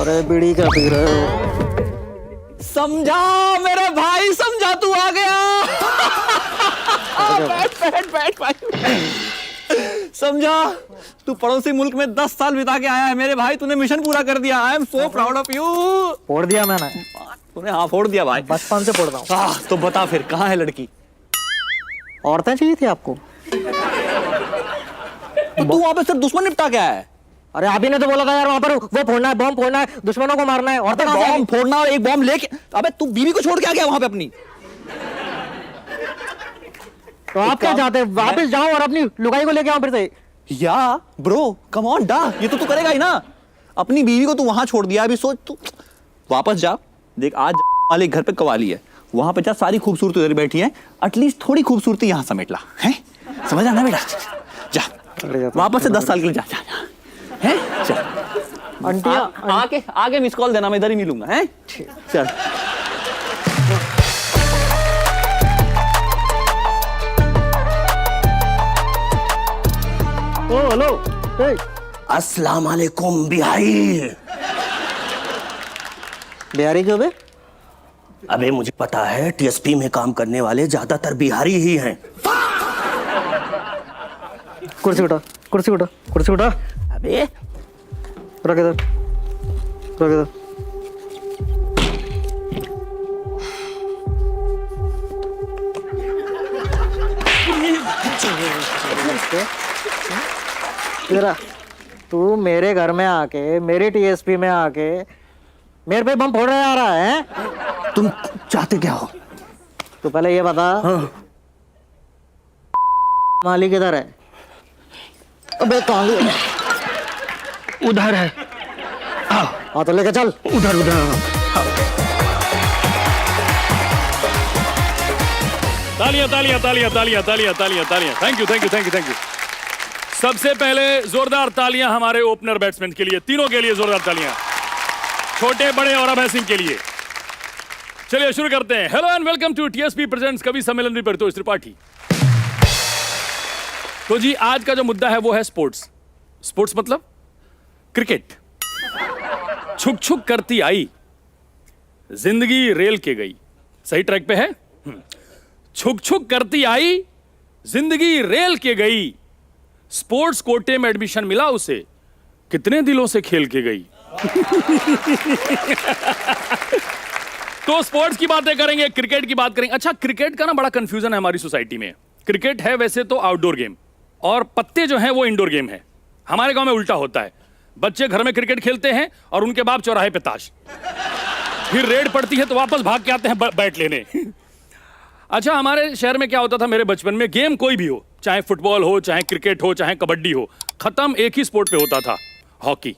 अरे बीड़ी क्या पी रहे हो? समझा मेरे भाई, समझा, तू आ गया। बैठ बैठ बैठ भाई। समझा, तू पड़ोसी मुल्क में 10 साल बिता के आया है मेरे भाई, तूने मिशन पूरा कर दिया। I am so proud of you. फोड़ दिया मैंने। तूने हाँ फोड़ दिया भाई, बचपन से फोड़ता हूँ। तो बता फिर कहाँ है लड़की? औरतें चाहिए थी आपको? तू वहां पे सिर्फ दुश्मन निपटा के आया है। अरे अभी ने तो बोला था यार वहां पर वो फोड़ना है, बॉम्ब फोड़ना है, दुश्मनों को मारना है। औरतें बॉम्ब फोड़ना और एक बॉम्ब लेके, अबे तू बीवी को छोड़ के आ गया वहां पे अपनी। तो आप क्या चाहते हैं? वापस जाओ और अपनी लुगाई को लेके आओ फिर से। या ब्रो कम ऑन डा, ये तो तू करेगा ही ना। अपनी बीवी को तू वहां छोड़ दिया, अभी सोच तू वापस जा। देख आज वाले घर पे कवाली है, वहां पे जा, सारी खूबसूरती उधर बैठी है, एटलीस्ट थोड़ी खूबसूरती यहां समेट ला है। समझ आना बेटा, जा वापस से 10 साल के लिए जा जा, जा। है चल। आंटी आगे मिस कॉल देना, मैं इधर ही मिलूंगा। है चल। ओ हेलो, अस्सलाम वालेकुम बिहारी। बिहारी क्यों बे? अबे मुझे पता है टीएसपी में काम करने वाले ज्यादातर बिहारी ही हैं। कुर्सी उठा, कुर्सी उठा, कुर्सी उठा। अबे रख इधर, रख इधर। इधर आ। तू मेरे घर में आके, मेरे टीएसपी में आके मेरे पे बम फोड़ रहा आ रहा है? तुम चाहते क्या हो? तो पहले ये बता, मालिक किधर है? अबे कहाँ गया? उधर है। हाँ तो लेके चल। उधर उधर। तालियां तालियां तालियां तालियां तालियां तालियां तालियां। Thank you thank you thank you thank you. सबसे पहले जोरदार तालियां हमारे ओपनर बैट्समैन के लिए, तीनों के लिए जोरदार तालियां, छोटे बड़े और अभय के लिए। चलिए शुरू करते हैं। Hello and welcome to TSP presents कवि सम्मेलन में परितोष त्रिपाठी। तो जी आज का जो मुद्दा है वो है स्पोर्ट्स। स्पोर्ट्स मतलब क्रिकेट। छुक छुक करती आई, जिंदगी रेल के गई। सही ट्रैक पे है। छुक छुक करती आई, जिंदगी रेल के गई। स्पोर्ट्स कोटे में एडमिशन मिला उसे, कितने दिलों से खेल के गई। तो स्पोर्ट्स की बातें करेंगे, क्रिकेट की बात करेंगे। अच्छा, क्रिकेट का ना बड़ा कंफ्यूजन है हमारी सोसाइटी में। क्रिकेट है वैसे तो आउटडोर गेम, और पत्ते जो हैं वो इंडोर गेम है। हमारे गांव में उल्टा होता है, बच्चे घर में क्रिकेट खेलते हैं और उनके बाप चौराहे पे ताश। फिर रेड पड़ती है तो वापस भाग के आते हैं बैट लेने। अच्छा, हमारे शहर में क्या होता था मेरे बचपन में, गेम कोई भी हो, चाहे फुटबॉल हो, चाहे क्रिकेट हो, चाहे कबड्डी हो, खत्म एक ही स्पोर्ट पे होता था, हॉकी।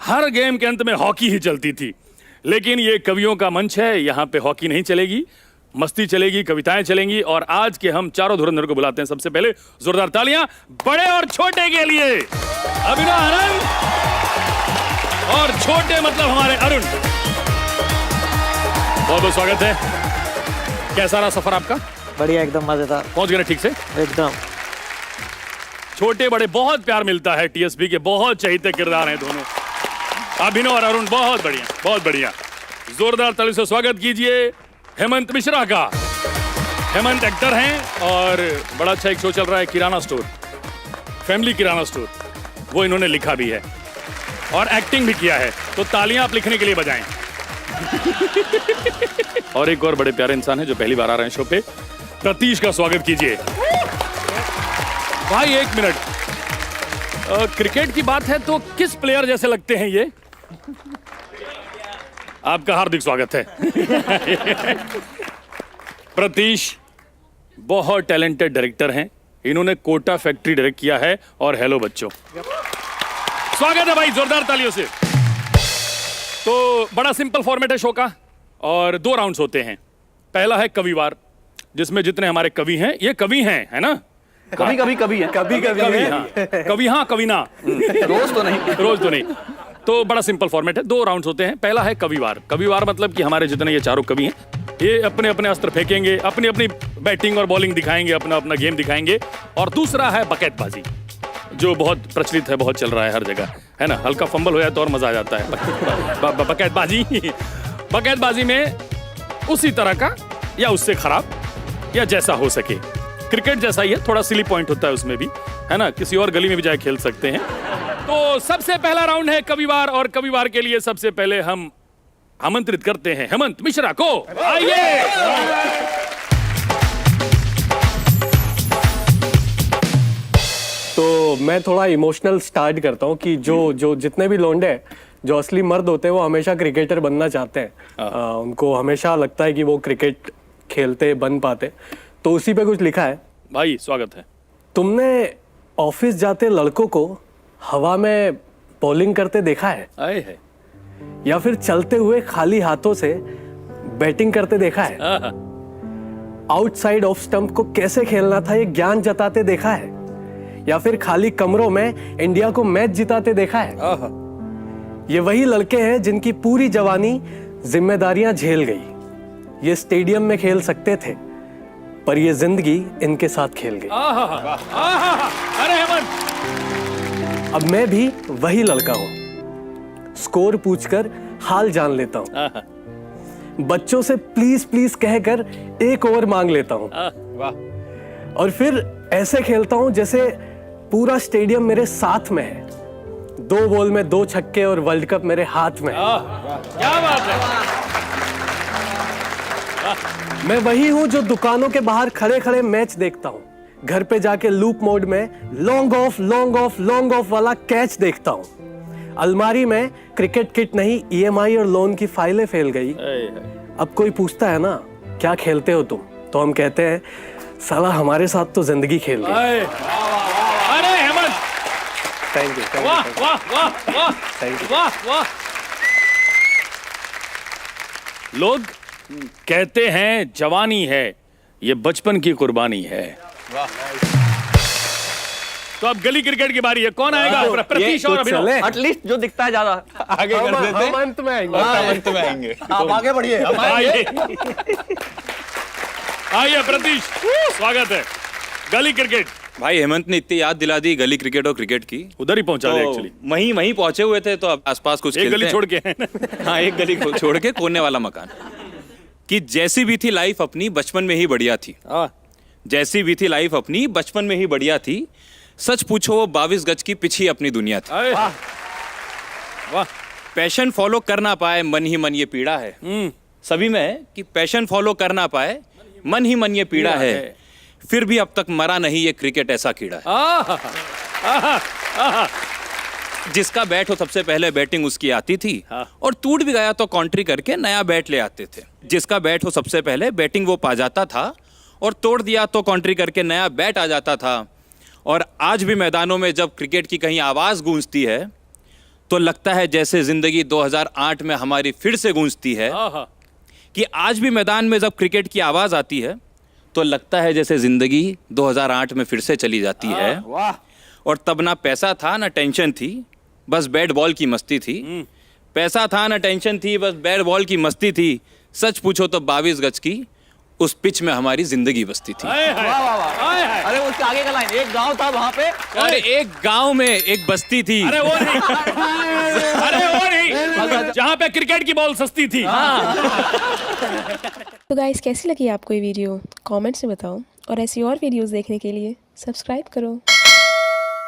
हर गेम के अंत में हॉकी ही चलती थी। लेकिन ये कवियों का मंच है, यहाँ पे हॉकी नहीं चलेगी, मस्ती चलेगी, कविताएं चलेंगी। और आज के हम चारों धुरंधर को बुलाते हैं। सबसे पहले जोरदार तालियां बड़े और छोटे के लिए। अभिनव आनंद और छोटे मतलब हमारे अरुण। बहुत बहुत स्वागत है। कैसा रहा सफर आपका? बढ़िया, एकदम मजेदार। पहुंच गए ठीक से? एकदम। छोटे बड़े बहुत प्यार मिलता है, टीएसपी के बहुत चहेते किरदार हैं दोनों, अभिनव और अरुण। बहुत बढ़िया बहुत बढ़िया। जोरदार ताली से स्वागत कीजिए हेमंत मिश्रा का। हेमंत एक्टर हैं और बड़ा अच्छा एक शो चल रहा है, किराना स्टोर, फैमिली किराना स्टोर, वो इन्होंने लिखा भी है और एक्टिंग भी किया है। तो तालियां आप लिखने के लिए बजाएं। और एक और बड़े प्यारे इंसान है जो पहली बार आ रहे हैं शो पे, प्रतीश का स्वागत कीजिए। भाई एक मिनट, क्रिकेट की बात है तो किस प्लेयर जैसे लगते हैं ये? आपका हार्दिक स्वागत है। प्रतीश बहुत टैलेंटेड डायरेक्टर हैं, इन्होंने कोटा फैक्ट्री डायरेक्ट किया है और हेलो बच्चों। स्वागत है भाई, जोरदार तालियों से। तो बड़ा सिंपल फॉर्मेट है शो का और 2 राउंड्स होते हैं। पहला है कविवार, जिसमें जितने हमारे कवि हैं, ये कवि हैं, है ना? कभी कभी कभी है, कभी कभी हाँ, कवि हाँ कवि ना, रोज तो नहीं, रोज तो नहीं। तो बड़ा सिंपल फॉर्मेट है, 2 राउंड्स होते हैं। पहला है कविवार। कविवार मतलब कि हमारे जितने ये चारों कवि हैं, ये अपने अपने अस्त्र फेंकेंगे, अपनी अपनी बैटिंग और बॉलिंग दिखाएंगे, अपना अपना गेम दिखाएंगे। और दूसरा है बकैतबाजी। जो बहुत प्रचलित है, बहुत चल रहा है हर जगह, है ना। हल्का फंबल हो जाए तो और मजा आ जाता है। बकैतबाजी, बकैतबाजी में उसी तरह का या उससे खराब या जैसा हो सके। क्रिकेट जैसा ही है, थोड़ा सिली पॉइंट होता है उसमें भी, है ना। किसी और गली में भी जाके खेल सकते हैं। तो सबसे पहला राउंड है कविवार, और कविवार के लिए सबसे पहले हम आमंत्रित करते हैं हेमंत मिश्रा को। आइए। तो मैं थोड़ा इमोशनल स्टार्ट करता हूँ कि जो जितने भी लौंडे हैं, जो असली मर्द होते हैं, वो हमेशा क्रिकेटर बनना चाहते हैं। उनको हमेशा लगता है कि वो क्रिकेट खेलते बन पाते। तो उसी पे कुछ लिखा है। भाई स्वागत है। तुमने ऑफिस जाते लड़कों को हवा में बॉलिंग करते देखा है? आए है। या फिर चलते हुए खाली हाथों से बैटिंग करते देखा है? आउटसाइड ऑफ स्टंप को कैसे खेलना था ये ज्ञान जताते देखा है? या फिर खाली कमरों में इंडिया को मैच जिताते देखा है? ये वही लड़के हैं जिनकी पूरी जवानी जिम्मेदारियां झेल गई। ये स्टेडियम में खेल सकते थे, पर ये जिंदगी इनके साथ खेल गई। अरे हेमंत, अब मैं भी वही लड़का हूं। स्कोर पूछकर हाल जान लेता हूं। बच्चों से प्लीज प्लीज कहकर एक ओवर मांग लेता हूं। वाह। और फिर ऐसे खेलता हूं जैसे पूरा स्टेडियम मेरे साथ में है। 2 बॉल में 2 छक्के और वर्ल्ड कप मेरे हाथ में है। क्या बात है। मैं वही हूं जो दुकानों के बाहर खड़े खड़े मैच देखता हूं। घर पे जाके लूप मोड में long off long off long off वाला कैच देखता हूं। अलमारी में क्रिकेट किट नहीं, EMI और लोन की फाइलें फैल गई। अब कोई पूछता है ना, क्या खेलते हो तुम? तो हम कहते हैं, साला हमारे साथ तो जिंदगी खेल गई। अरे हेमंत, थैंक यू। वाह वाह वाह वाह, Thank you. वाह वाह। लोग कहते हैं जवानी है, ये बचपन की कुर्बानी है। तो अब गली क्रिकेट की बारी है। कौन आएगा? प्रतीश और अभिनव। एटलीस्ट जो दिखता है ज्यादा आगे कर देते हम अंत में आएंगे। अंत में आएंगे। आप आगे बढ़िए। आइए आइए प्रतीश, स्वागत है। गली क्रिकेट। भाई हेमंत ने इतनी याद दिला दी गली क्रिकेट और क्रिकेट की, उधर ही पहुंचा दे तो एक्चुअली। वहीं पहुंचे हुए थे, तो अब आसपास कुछ एक खेलते गली हैं। छोड़ के है ना। हाँ, एक गली को छोड़ के कोने वाला मकान। कि जैसी भी थी लाइफ अपनी बचपन में ही बढ़िया थी। जैसी भी थी लाइफ अपनी बचपन में ही बढ़िया थी। सच पूछो वो 22 गज की पिछी अपनी दुनिया थी। वाह वाह। पैशन फॉलो कर ना पाए मन ही मन ये पीड़ा है। सभी में है कि पैशन फॉलो कर ना पाए मन ही मन ये पीड़ा है। फिर भी अब तक मरा नहीं ये क्रिकेट ऐसा कीड़ा है। जिसका बैट हो सबसे पहले बैटिंग उसकी आती थी, और टूट भी गया तो कॉन्ट्री करके नया बैट ले आते थे। जिसका बैट हो सबसे पहले बैटिंग वो पा जाता था, और तोड़ दिया तो कॉन्ट्री करके नया बैट आ जाता था। और आज भी मैदानों में जब क्रिकेट की कहीं आवाज गूंजती है, तो लगता है जैसे जिंदगी 2008 में हमारी फिर से गूंजती है। कि आज भी मैदान में जब क्रिकेट की आवाज आती है, तो लगता है जैसे जिंदगी 2008 में फिर से चली जाती है। और तब ना पैसा था ना टेंशन थी, बस बैट बॉल की मस्ती थी। पैसा था ना टेंशन थी, बस बैट बॉल की मस्ती थी। सच पूछो तो 22 गज की उस पिच में हमारी जिंदगी बसती थी। अरे उसके आगे का लाइन, एक गांव था वहां पे, और एक गांव में एक बस्ती थी। अरे वो नहीं, अरे वो नहीं, जहाँ पे क्रिकेट की बॉल सस्ती थी। तो गाइस, कैसी लगी आपको ये वीडियो? कमेंट्स में बताओ, और ऐसी और वीडियोस देखने के लिए सब्सक्राइब करो।